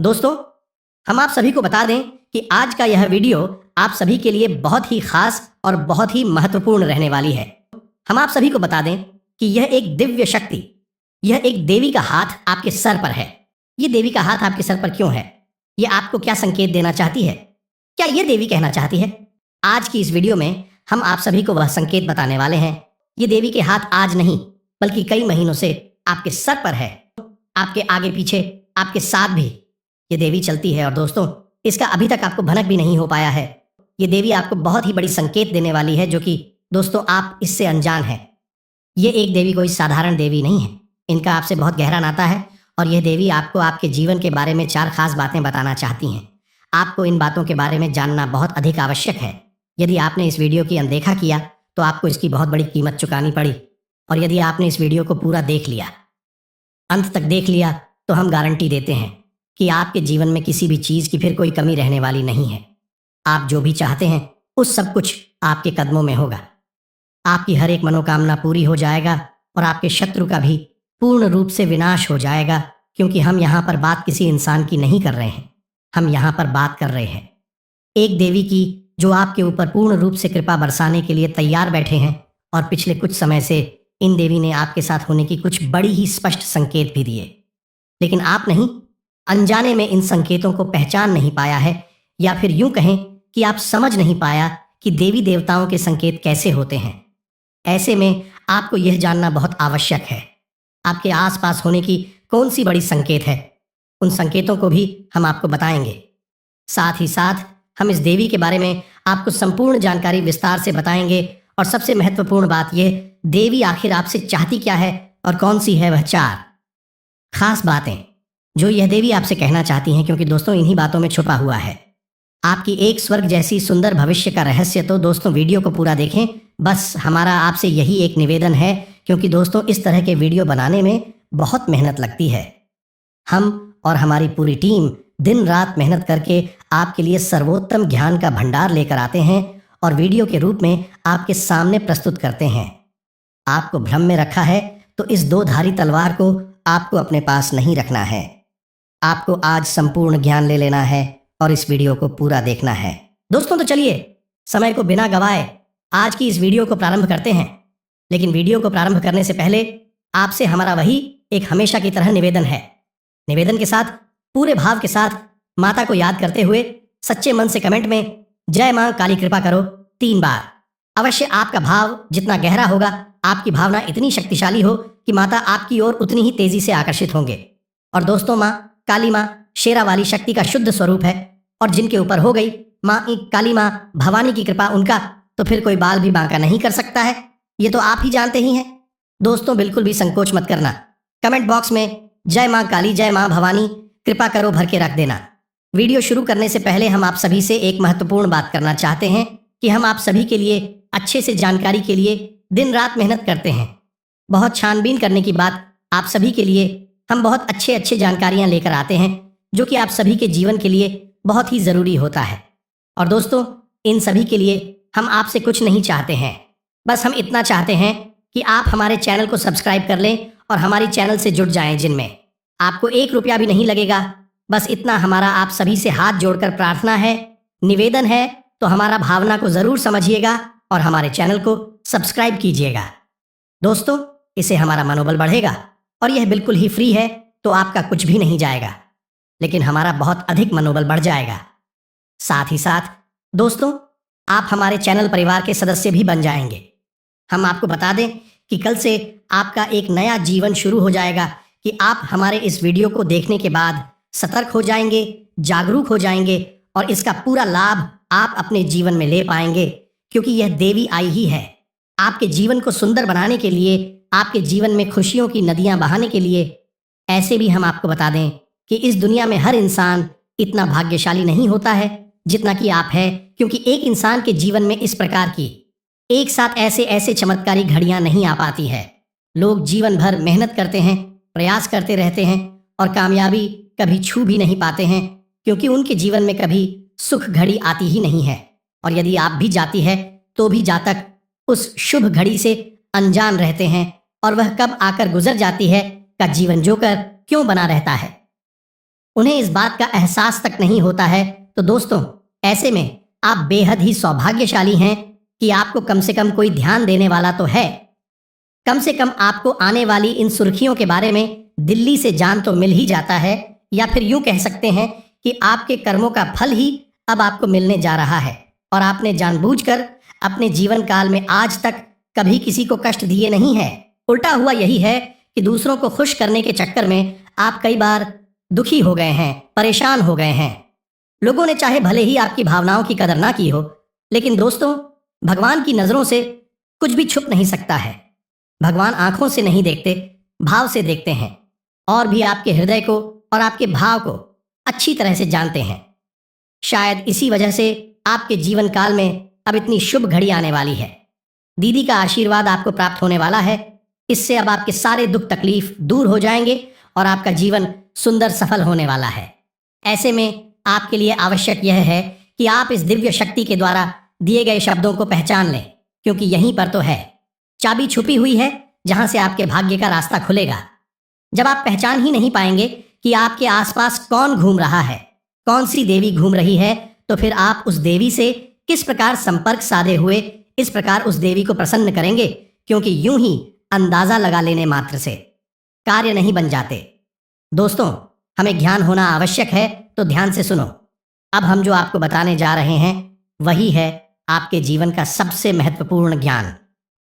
दोस्तों, हम आप सभी को बता दें कि आज का यह वीडियो आप सभी के लिए बहुत ही खास और बहुत ही महत्वपूर्ण रहने वाली है। हम आप सभी को बता दें कि यह एक दिव्य शक्ति, यह एक देवी का हाथ आपके सर पर है। ये देवी का हाथ आपके सर पर क्यों है? यह आपको क्या संकेत देना चाहती है? क्या यह देवी कहना चाहती है? आज की इस वीडियो में हम आप सभी को वह संकेत बताने वाले हैं। ये देवी के हाथ आज नहीं बल्कि कई महीनों से आपके सर पर है, आपके आगे पीछे, आपके साथ भी ये देवी चलती है। और दोस्तों, इसका अभी तक आपको भनक भी नहीं हो पाया है। ये देवी आपको बहुत ही बड़ी संकेत देने वाली है, जो कि दोस्तों आप इससे अनजान हैं। ये एक देवी कोई साधारण देवी नहीं है, इनका आपसे बहुत गहरा नाता है। और यह देवी आपको आपके जीवन के बारे में 4 खास बातें बताना चाहती हैं। आपको इन बातों के बारे में जानना बहुत अधिक आवश्यक है। यदि आपने इस वीडियो की अनदेखा किया तो आपको इसकी बहुत बड़ी कीमत चुकानी पड़ी। और यदि आपने इस वीडियो को पूरा देख लिया, अंत तक देख लिया, तो हम गारंटी देते हैं कि आपके जीवन में किसी भी चीज की फिर कोई कमी रहने वाली नहीं है। आप जो भी चाहते हैं उस सब कुछ आपके कदमों में होगा। आपकी हर एक मनोकामना पूरी हो जाएगा और आपके शत्रु का भी पूर्ण रूप से विनाश हो जाएगा। क्योंकि हम यहाँ पर बात किसी इंसान की नहीं कर रहे हैं, हम यहाँ पर बात कर रहे हैं एक देवी की, जो आपके ऊपर पूर्ण रूप से कृपा बरसाने के लिए तैयार बैठे हैं। और पिछले कुछ समय से इन देवी ने आपके साथ होने की कुछ बड़ी ही स्पष्ट संकेत भी दिए, लेकिन आप नहीं, अनजाने में इन संकेतों को पहचान नहीं पाया है, या फिर यूं कहें कि आप समझ नहीं पाया कि देवी देवताओं के संकेत कैसे होते हैं। ऐसे में आपको यह जानना बहुत आवश्यक है, आपके आसपास होने की कौन सी बड़ी संकेत है। उन संकेतों को भी हम आपको बताएंगे। साथ ही साथ हम इस देवी के बारे में आपको संपूर्ण जानकारी विस्तार से बताएंगे। और सबसे महत्वपूर्ण बात यह, देवी आखिर आपसे चाहती क्या है और कौन सी है वह 4 खास बातें जो यह देवी आपसे कहना चाहती हैं। क्योंकि दोस्तों, इन्हीं बातों में छुपा हुआ है आपकी एक स्वर्ग जैसी सुंदर भविष्य का रहस्य। तो दोस्तों, वीडियो को पूरा देखें। बस हमारा आपसे यही एक निवेदन है, क्योंकि दोस्तों इस तरह के वीडियो बनाने में बहुत मेहनत लगती है। हम और हमारी पूरी टीम दिन रात मेहनत करके आपके लिए सर्वोत्तम ज्ञान का भंडार लेकर आते हैं और वीडियो के रूप में आपके सामने प्रस्तुत करते हैं। आपको भ्रम में रखा है तो इस 2 धारी तलवार को आपको अपने पास नहीं रखना है। आपको आज संपूर्ण ज्ञान ले लेना है और इस वीडियो को पूरा देखना है। दोस्तों, तो चलिए समय को बिना गवाए आज की इस वीडियो को प्रारंभ करते हैं। लेकिन वीडियो को प्रारंभ करने से पहले आपसे हमारा वही एक हमेशा की तरह निवेदन है। निवेदन के साथ, पूरे भाव के साथ माता को याद करते हुए सच्चे मन से कमेंट में जय मां काली कृपा करो 3 बार। अवश्य आपका भाव जितना गहरा होगा, आपकी भावना इतनी शक्तिशाली हो कि माता आपकी ओर उतनी ही तेजी से आकर्षित होंगे। और दोस्तों, माँ काली माँ शेरा वाली शक्ति का शुद्ध स्वरूप है। और जिनके ऊपर हो गई माँ काली माँ भवानी की कृपा, उनका तो फिर कोई बाल भी बांका नहीं कर सकता है। ये तो आप ही जानते ही हैं। दोस्तों, बिल्कुल भी संकोच मत करना, कमेंट बॉक्स में जय माँ काली, जय माँ भवानी कृपा करो भर के रख देना। वीडियो शुरू करने से पहले हम आप सभी से एक महत्वपूर्ण बात करना चाहते हैं कि हम आप सभी के लिए अच्छे से जानकारी के लिए दिन रात मेहनत करते हैं। बहुत छानबीन करने की बात, आप सभी के लिए हम बहुत अच्छे जानकारियां लेकर आते हैं, जो कि आप सभी के जीवन के लिए बहुत ही जरूरी होता है। और दोस्तों, इन सभी के लिए हम आपसे कुछ नहीं चाहते हैं, बस हम इतना चाहते हैं कि आप हमारे चैनल को सब्सक्राइब कर लें और हमारी चैनल से जुड़ जाएं, जिनमें आपको 1 रुपया भी नहीं लगेगा। बस इतना हमारा आप सभी से हाथ जोड़कर प्रार्थना है, निवेदन है। तो हमारा भावना को जरूर समझिएगा और हमारे चैनल को सब्सक्राइब कीजिएगा। दोस्तों, इससे हमारा मनोबल बढ़ेगा और यह बिल्कुल ही फ्री है, तो आपका कुछ भी नहीं जाएगा, लेकिन हमारा बहुत अधिक मनोबल बढ़ जाएगा। साथ ही साथ दोस्तों, आप हमारे चैनल परिवार के सदस्य भी बन जाएंगे। हम आपको बता दें कि कल से आपका एक नया जीवन शुरू हो जाएगा कि आप हमारे इस वीडियो को देखने के बाद सतर्क हो जाएंगे, जागरूक हो जाएंगे और इसका पूरा लाभ आप अपने जीवन में ले पाएंगे। क्योंकि यह देवी आई ही है आपके जीवन को सुंदर बनाने के लिए, आपके जीवन में खुशियों की नदियां बहाने के लिए। ऐसे भी हम आपको बता दें कि इस दुनिया में हर इंसान इतना भाग्यशाली नहीं होता है जितना कि आप है। क्योंकि एक इंसान के जीवन में इस प्रकार की एक साथ ऐसे चमत्कारी घड़ियां नहीं आ पाती है। लोग जीवन भर मेहनत करते हैं, प्रयास करते रहते हैं और कामयाबी कभी छू भी नहीं पाते हैं, क्योंकि उनके जीवन में कभी सुख घड़ी आती ही नहीं है। और यदि आप भी जाती है तो भी जातक उस शुभ घड़ी से अनजान रहते हैं, और वह कब आकर गुजर जाती है का जीवन जोकर क्यों बना रहता है। उन्हें इस बात का एहसास तक नहीं होता है। तो दोस्तों, ऐसे में आप बेहद ही सौभाग्यशाली हैं कि आपको कम से कम कोई ध्यान देने वाला तो है। कम से कम आपको आने वाली इन सुर्खियों के बारे में दिल्ली से जान तो मिल ही जाता है, या फिर यूं कह सकते हैं कि आपके कर्मों का फल ही अब आपको मिलने जा रहा है। और आपने जानबूझकर अपने जीवन काल में आज तक कभी किसी को कष्ट दिए नहीं है। उल्टा हुआ यही है कि दूसरों को खुश करने के चक्कर में आप कई बार दुखी हो गए हैं, परेशान हो गए हैं। लोगों ने चाहे भले ही आपकी भावनाओं की कदर ना की हो, लेकिन दोस्तों, भगवान की नजरों से कुछ भी छुप नहीं सकता है। भगवान आंखों से नहीं देखते, भाव से देखते हैं, और भी आपके हृदय को और आपके भाव को अच्छी तरह से जानते हैं। शायद इसी वजह से आपके जीवन काल में अब इतनी शुभ घड़ी आने वाली है। दीदी का आशीर्वाद आपको प्राप्त होने वाला है। इससे अब आपके सारे दुख तकलीफ दूर हो जाएंगे और आपका जीवन सुंदर सफल होने वाला है। ऐसे में आपके लिए आवश्यक यह है कि आप इस दिव्य शक्ति के द्वारा दिए गए शब्दों को पहचान लें, क्योंकि यहीं पर तो है चाबी छुपी हुई है जहां से आपके भाग्य का रास्ता खुलेगा। जब आप पहचान ही नहीं पाएंगे कि आपके आसपास कौन घूम रहा है, कौन सी देवी घूम रही है, तो फिर आप उस देवी से किस प्रकार संपर्क साधे हुए इस प्रकार उस देवी को प्रसन्न करेंगे, क्योंकि यूं ही अंदाजा लगा लेने मात्र से कार्य नहीं बन जाते। दोस्तों, हमें ज्ञान होना आवश्यक है, तो ध्यान से सुनो। अब हम जो आपको बताने जा रहे हैं वही है आपके जीवन का सबसे महत्वपूर्ण ज्ञान।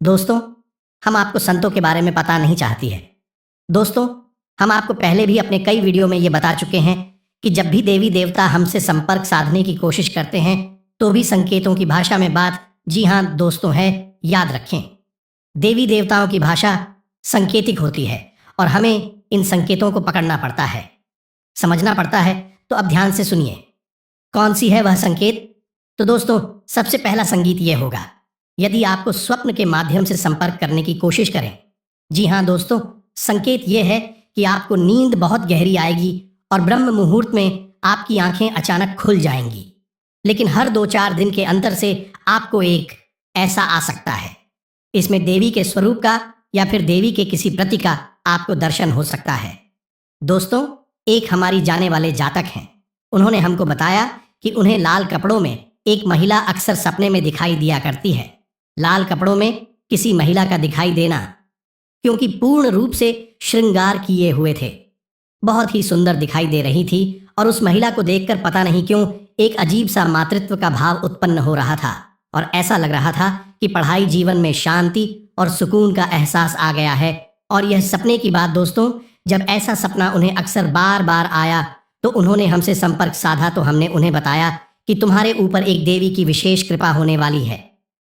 दोस्तों, हम आपको संतों के बारे में पता नहीं चाहती है। दोस्तों, हम आपको पहले भी अपने कई वीडियो में ये बता चुके हैं कि जब भी देवी देवता हमसे संपर्क साधने की कोशिश करते हैं तो भी संकेतों की भाषा में बात, जी हाँ दोस्तों, है, याद रखें। देवी देवताओं की भाषा संकेतिक होती है और हमें इन संकेतों को पकड़ना पड़ता है, समझना पड़ता है। तो अब ध्यान से सुनिए, कौन सी है वह संकेत। तो दोस्तों, सबसे पहला संगीत यह होगा यदि आपको स्वप्न के माध्यम से संपर्क करने की कोशिश करें। जी हाँ दोस्तों, संकेत यह है कि आपको नींद बहुत गहरी आएगी और ब्रह्म मुहूर्त में आपकी आंखें अचानक खुल जाएंगी। लेकिन हर 2-4 दिन के अंतर से आपको एक ऐसा आ सकता है, इसमें देवी के स्वरूप का या फिर देवी के किसी प्रतीक का आपको दर्शन हो सकता है। दोस्तों, एक हमारी जाने वाले जातक हैं, उन्होंने हमको बताया कि उन्हें लाल कपड़ों में एक महिला अक्सर सपने में दिखाई दिया करती है। लाल कपड़ों में किसी महिला का दिखाई देना, क्योंकि पूर्ण रूप से श्रृंगार किए हुए थे, बहुत ही सुंदर दिखाई दे रही थी। और उस महिला को देखकर पता नहीं क्यों एक अजीब सा मातृत्व का भाव उत्पन्न हो रहा था और ऐसा लग रहा था कि पढ़ाई जीवन में शांति और सुकून का एहसास आ गया है। और यह सपने की बात दोस्तों, जब ऐसा सपना उन्हें अक्सर बार बार आया तो उन्होंने हमसे संपर्क साधा। तो हमने उन्हें बताया कि तुम्हारे ऊपर एक देवी की विशेष कृपा होने वाली है।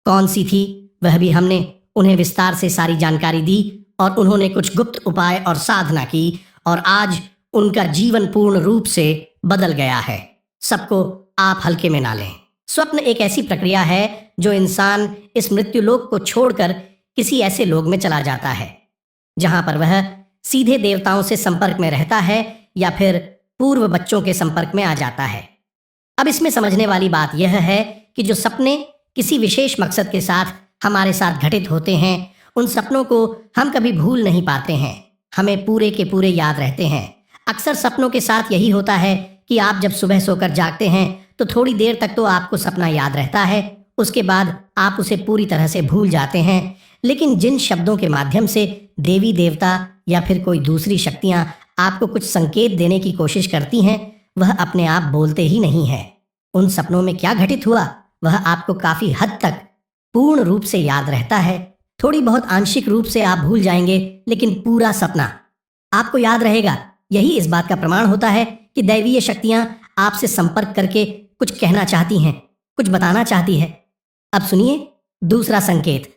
कौन सी थी वह भी हमने उन्हें विस्तार से सारी जानकारी दी और उन्होंने कुछ गुप्त उपाय और साधना की और आज उनका जीवन पूर्ण रूप से बदल गया है। सबको आप हल्के में ना लें। स्वप्न एक ऐसी प्रक्रिया है जो इंसान इस मृत्युलोक को छोड़कर किसी ऐसे लोक में चला जाता है जहां पर वह सीधे देवताओं से संपर्क में रहता है या फिर पूर्व बच्चों के संपर्क में आ जाता है। अब इसमें समझने वाली बात यह है कि जो सपने किसी विशेष मकसद के साथ हमारे साथ घटित होते हैं, उन सपनों को हम कभी भूल नहीं पाते हैं, हमें पूरे के पूरे याद रहते हैं। अक्सर सपनों के साथ यही होता है कि आप जब सुबह सोकर जागते हैं तो थोड़ी देर तक तो आपको सपना याद रहता है, उसके बाद आप उसे पूरी तरह से भूल जाते हैं। लेकिन जिन शब्दों के माध्यम से देवी देवता या फिर कोई दूसरी शक्तियां आपको कुछ संकेत देने की कोशिश करती हैं, वह अपने आप बोलते ही नहीं है। उन सपनों में क्या घटित हुआ वह आपको काफी हद तक पूर्ण रूप से याद रहता है। थोड़ी बहुत आंशिक रूप से आप भूल जाएंगे, लेकिन पूरा सपना आपको याद रहेगा। यही इस बात का प्रमाण होता है कि दैवीय शक्तियां आपसे संपर्क करके कुछ कहना चाहती हैं, कुछ बताना चाहती है। अब सुनिए दूसरा संकेत।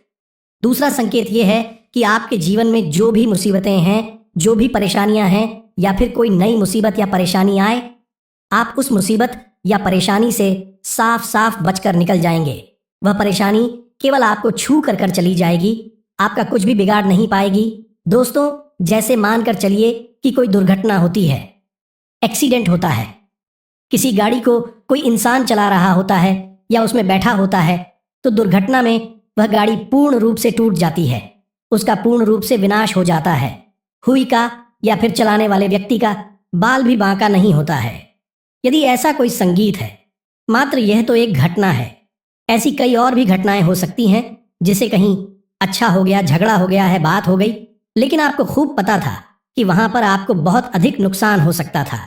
दूसरा संकेत यह है कि आपके जीवन में जो भी मुसीबतें हैं, जो भी परेशानियां हैं या फिर कोई नई मुसीबत या परेशानी आए, आप उस मुसीबत या परेशानी से साफ साफ बचकर निकल जाएंगे। वह परेशानी केवल आपको छू कर चली जाएगी, आपका कुछ भी बिगाड़ नहीं पाएगी। दोस्तों, जैसे मानकर चलिए कि कोई दुर्घटना होती है, एक्सीडेंट होता है, किसी गाड़ी को कोई इंसान चला रहा होता है या उसमें बैठा होता है, तो दुर्घटना में वह गाड़ी पूर्ण रूप से टूट जाती है, उसका पूर्ण रूप से विनाश हो जाता है। हुई का या फिर चलाने वाले व्यक्ति का बाल भी बांका नहीं होता है। यदि ऐसा कोई संगीत है, मात्र यह तो एक घटना है। ऐसी कई और भी घटनाएं हो सकती हैं, जिसे कहीं अच्छा हो गया, झगड़ा हो गया है, बात हो गई, लेकिन आपको खूब पता था कि वहां पर आपको बहुत अधिक नुकसान हो सकता था,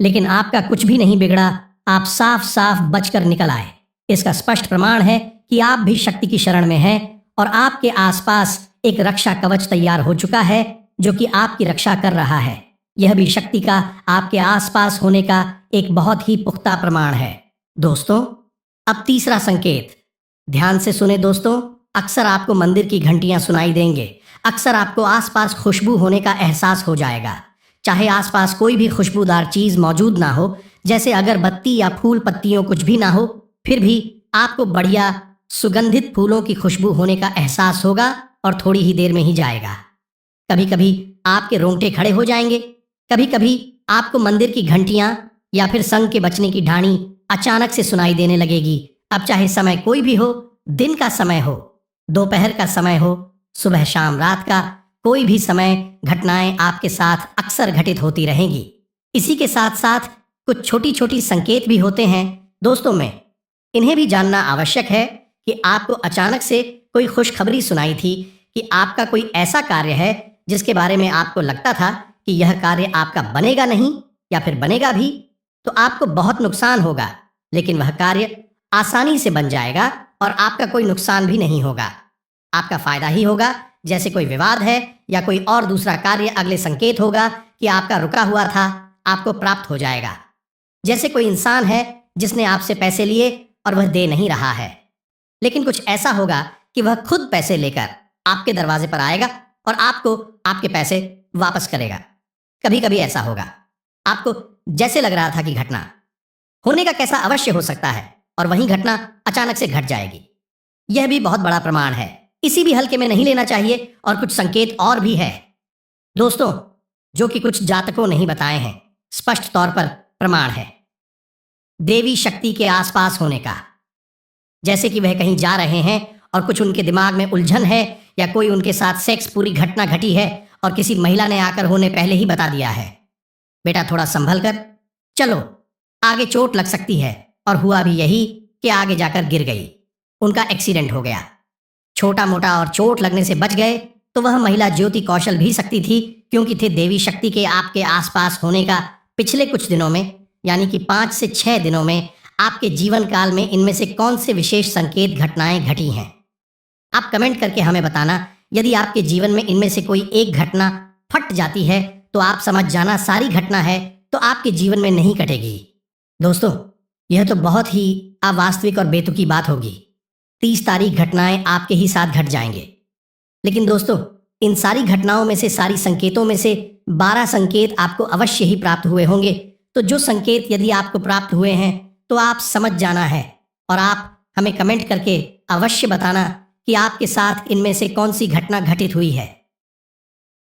लेकिन आपका कुछ भी नहीं बिगड़ा। आप साफ साफ बचकर निकल आए। इसका स्पष्ट प्रमाण है कि आप भी शक्ति की शरण में हैं और आपके आसपास एक रक्षा कवच तैयार हो चुका है जो कि आपकी रक्षा कर रहा है। यह भी शक्ति का आपके आसपास होने का एक बहुत ही पुख्ता प्रमाण है। दोस्तों, अब तीसरा संकेत, ध्यान से सुने दोस्तों। अक्सर आपको मंदिर की घंटियां सुनाई देंगे। अक्सर आपको आसपास खुशबू होने का एहसास हो जाएगा, चाहे आसपास कोई भी खुशबूदार चीज मौजूद ना हो, जैसे अगरबत्ती या फूल पत्तियों कुछ भी ना हो, फिर भी आपको बढ़िया सुगंधित फूलों की खुशबू होने का एहसास होगा और थोड़ी ही देर में ही जाएगा। कभी कभी आपके रोंगटे खड़े हो जाएंगे। कभी कभी आपको मंदिर की घंटियां या फिर संग के बचने की ढाणी अचानक से सुनाई देने लगेगी। अब चाहे समय कोई भी हो, दिन का समय हो, दोपहर का समय हो, सुबह शाम रात का कोई भी समय, घटनाएं आपके साथ अक्सर घटित होती रहेंगी। इसी के साथ साथ कुछ छोटी छोटी संकेत भी होते हैं दोस्तों में। इन्हें भी जानना आवश्यक है कि आपको अचानक से कोई खुशखबरी सुनाई थी कि आपका कोई ऐसा कार्य है जिसके बारे में आपको लगता था कि यह कार्य आपका बनेगा नहीं, या फिर बनेगा भी तो आपको बहुत नुकसान होगा, लेकिन वह कार्य आसानी से बन जाएगा और आपका कोई नुकसान भी नहीं होगा। आपका फायदा ही होगा। जैसे कोई विवाद है या कोई और दूसरा कार्य, अगले संकेत होगा कि आपका रुका हुआ था आपको प्राप्त हो जाएगा। जैसे कोई इंसान है जिसने आपसे पैसे लिए और वह दे नहीं रहा है, लेकिन कुछ ऐसा होगा कि वह खुद पैसे लेकर आपके दरवाजे पर आएगा और आपको आपके पैसे वापस करेगा। कभी कभी ऐसा होगा, आपको जैसे लग रहा था कि घटना होने का कैसा अवश्य हो सकता है, और वहीं घटना अचानक से घट जाएगी। यह भी बहुत बड़ा प्रमाण है। इसी भी हल्के में नहीं लेना चाहिए। और कुछ संकेत और भी है दोस्तों, जो कि कुछ जातकों नहीं बताए हैं, स्पष्ट तौर पर प्रमाण है देवी शक्ति के आसपास होने का। जैसे कि वह कहीं जा रहे हैं और कुछ उनके दिमाग में उलझन है, या कोई उनके साथ सेक्स पूरी घटना घटी है और किसी महिला ने आकर होने पहले ही बता दिया है, बेटा थोड़ा संभल कर चलो, आगे चोट लग सकती है। और हुआ भी यही कि आगे जाकर गिर गई, उनका एक्सीडेंट हो गया। छोटा मोटा और चोट लगने से बच गए तो वह महिला ज्योति कौशल भी सकती थी, क्योंकि थे देवी शक्ति के आपके आसपास होने का पिछले कुछ दिनों में, यानी कि 5 से 6 दिनों में आपके जीवन काल में इनमें से कौन से विशेष संकेत घटनाएं घटी हैं। आप कमेंट करके हमें बताना। यदि आपके जीवन में इनमें से कोई एक घटना फट जाती है तो आप समझ जाना सारी घटना है तो आपके जीवन में नहीं कटेगी। दोस्तों, यह तो बहुत ही अवास्तविक और बेतुकी बात होगी। 30 तारीख घटनाएं आपके ही साथ घट जाएंगे, लेकिन दोस्तों इन सारी घटनाओं में से, सारी संकेतों में से 12 संकेत आपको अवश्य ही प्राप्त हुए होंगे। तो जो संकेत यदि आपको प्राप्त हुए हैं तो आप समझ जाना है, और आप हमें कमेंट करके अवश्य बताना कि आपके साथ इनमें से कौन सी घटना घटित हुई है।